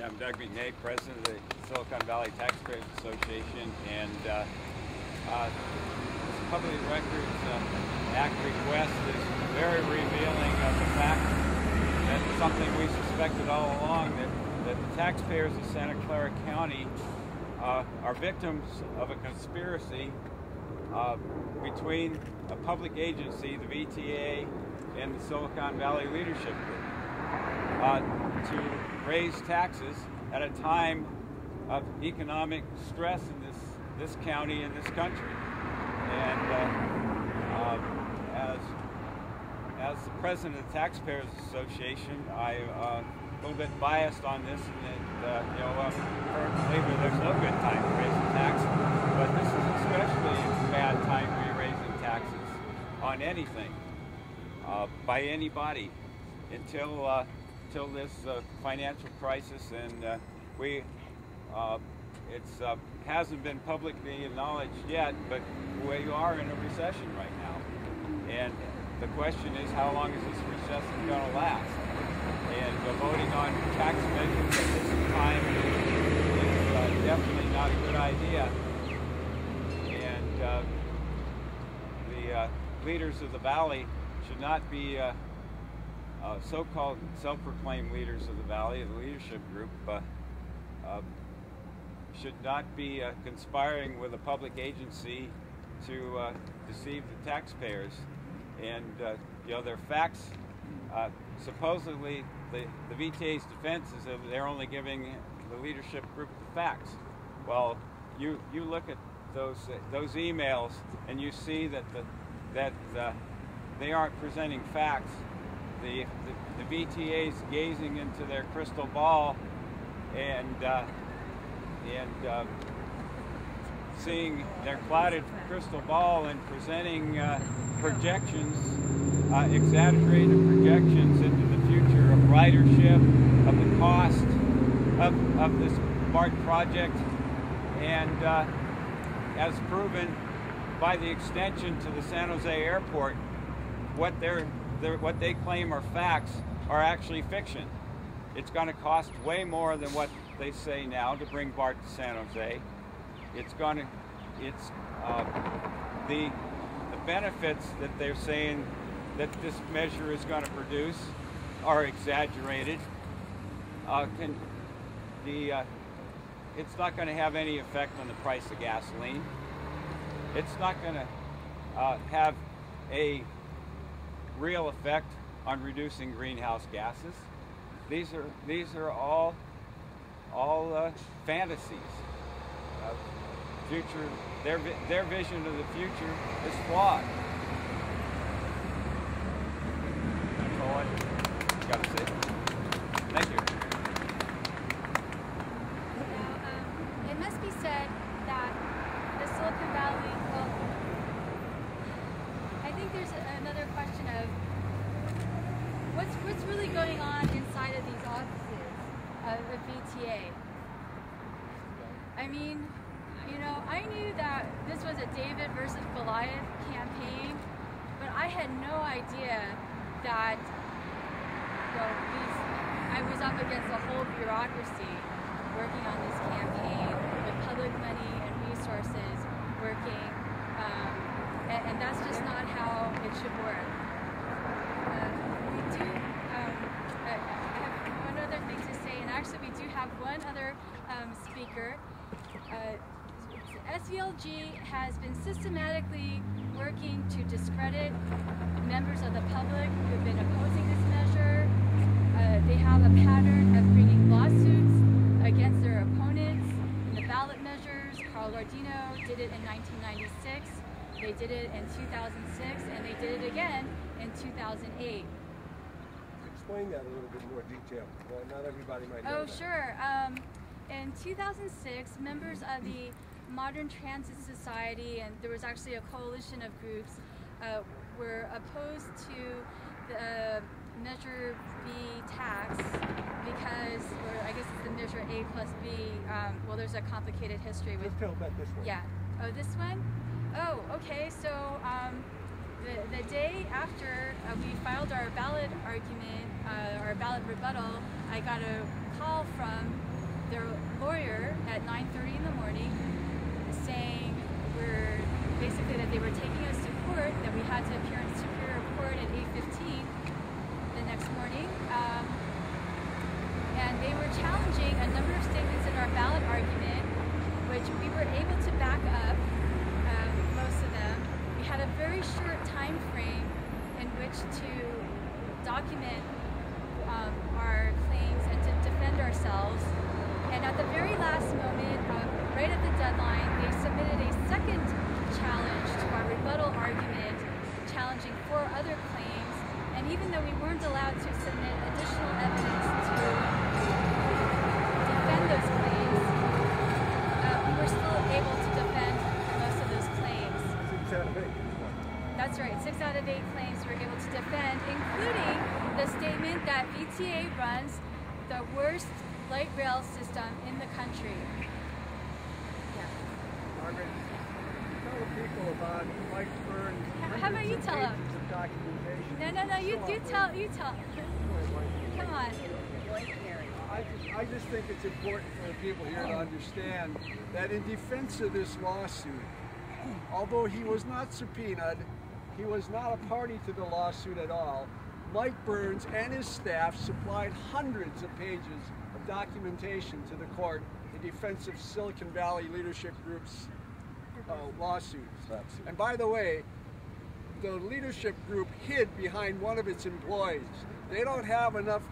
Yeah, I'm Doug McNay, president of the Silicon Valley Taxpayers Association, and this Public Records Act request is very revealing of the fact that something we suspected all along, that the taxpayers of Santa Clara County are victims of a conspiracy between a public agency, the VTA, and the Silicon Valley Leadership Group to raise taxes at a time of economic stress in this county and this country. And as the president of the Taxpayers Association, I'm a little bit biased on this, and that currently there's no good time for raising taxes, but this is especially a bad time to be raising taxes on anything by anybody until this financial crisis, and hasn't been publicly acknowledged yet, but we are in a recession right now. And the question is, how long is this recession going to last? And voting on tax measures at this time is definitely not a good idea. And the leaders of the Valley should not be so-called self-proclaimed leaders of the Valley, the leadership group, should not be conspiring with a public agency to deceive the taxpayers. And their facts, supposedly the VTA's defense is that they're only giving the leadership group the facts. Well, you look at those emails and you see that they aren't presenting facts. The VTA is gazing into their crystal ball and seeing their clouded crystal ball and presenting projections, exaggerated projections into the future of ridership, of the cost of this BART project, and as proven by the extension to the San Jose airport, what they claim are facts are actually fiction. It's going to cost way more than what they say now to bring BART to San Jose. The benefits that they're saying that this measure is going to produce are exaggerated. It's not going to have any effect on the price of gasoline. It's not going to have a real effect on reducing greenhouse gases. These are all fantasies. Their vision of the future is flawed. That's all I got to say. Thank you. It must be said that the Silicon Valley, well, I think there's another question of what's really going on inside of these offices of VTA. I mean, I knew that this was a David versus Goliath campaign, but I had no idea that I was up against a whole bureaucracy working on this campaign with public money and resources working, and that's just not how it should work. I have one other thing to say, and actually we do have one other speaker. SVLG has been systematically working to discredit members of the public who have been opposing this measure. They have a pattern of bringing lawsuits against their opponents in the ballot measures. Carl Lardino did it in 1996, they did it in 2006, and they did it again in 2008. Explain that a little bit more detail. Well, not everybody might know that. Oh, sure. In 2006, members of the Modern Transit Society, and there was actually a coalition of groups, were opposed to the Measure B tax because, or I guess it's the Measure A plus B. Well, there's a complicated history with. Let's tell about this one. Yeah. Oh, this one? Oh, okay. So the day after we filed our ballot argument, our ballot rebuttal, I got a call from their lawyer at 9:30 in the morning, saying basically that they were taking us to court, that we had to appear in Superior Court at 8:15 the next morning. And they were challenging a number of statements in our ballot argument, which we were able to back up, most of them. We had a very short time frame in which to document our claims and to defend ourselves. And at the very last moment, right at the deadline, they submitted a second challenge to our rebuttal argument, challenging 4 other claims. And even though we weren't allowed to submit additional evidence to defend those claims, we were still able to defend most of those claims. 6 out of 8. That's right, 6 out of 8 claims we were able to defend, including the statement that VTA runs the worst light rail system in the country. Yeah. Margaret, tell the people about Mike Burns. How about you tell them? Of documentation. No, you tell. Come on. I just think it's important for the people here to understand that in defense of this lawsuit, although he was not subpoenaed, he was not a party to the lawsuit at all, Mike Burns and his staff supplied hundreds of pages of documentation to the court in defense of Silicon Valley Leadership Group's lawsuits. And by the way, the leadership group hid behind one of its employees. They don't have enough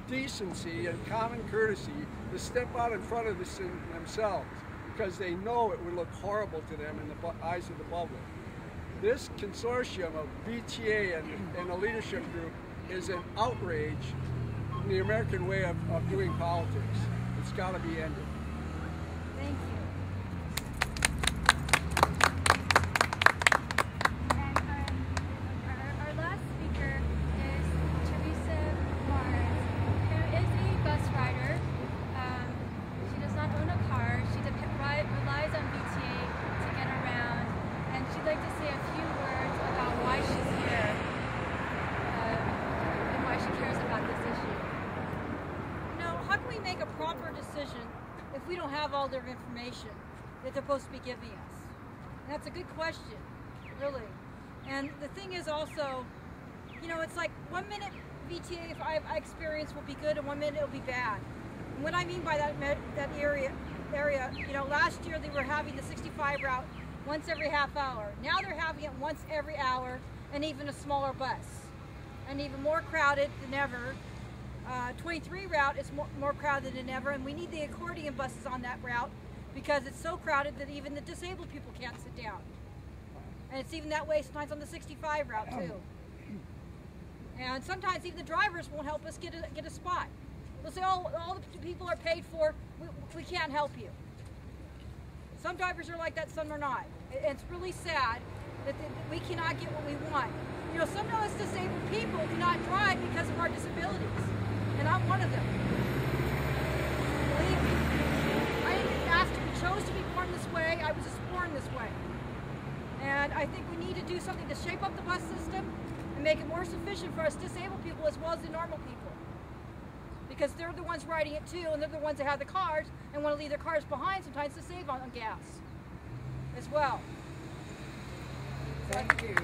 decency and common courtesy to step out in front of this themselves, because they know it would look horrible to them in the eyes of the public. This consortium of VTA and the leadership group is an outrage in the American way of doing politics. It's got to be ended. Thank you. And our last speaker is Teresa Barnes, who is a bus rider. She does not own a car. She relies on VTA to get around, and she'd like to say a few words about why she's here and why she cares about this issue. How can we make a proper decision if we don't have all their information that they're supposed to be giving us? And that's a good question, really. And the thing is also, it's like 1 minute VTA, if I experience, will be good, and 1 minute it'll be bad. And what I mean by that area, last year they were having the 65 route once every half hour. Now they're having it once every hour, and even a smaller bus, and even more crowded than ever. 23 route is more crowded than ever, and we need the accordion buses on that route because it's so crowded that even the disabled people can't sit down. And it's even that way sometimes on the 65 route too. And sometimes even the drivers won't help us get a spot. They'll say, oh, all the people are paid for, we can't help you. Some drivers are like that, some are not. It's really sad that we cannot get what we want. Some of us disabled people do not drive because of our disabilities, and I'm one of them. Believe me, I didn't ask to be chose to be born this way, I was just born this way. And I think we need to do something to shape up the bus system and make it more sufficient for us disabled people as well as the normal people. Because they're the ones riding it too, and they're the ones that have the cars and want to leave their cars behind sometimes to save on gas as well. Thank you.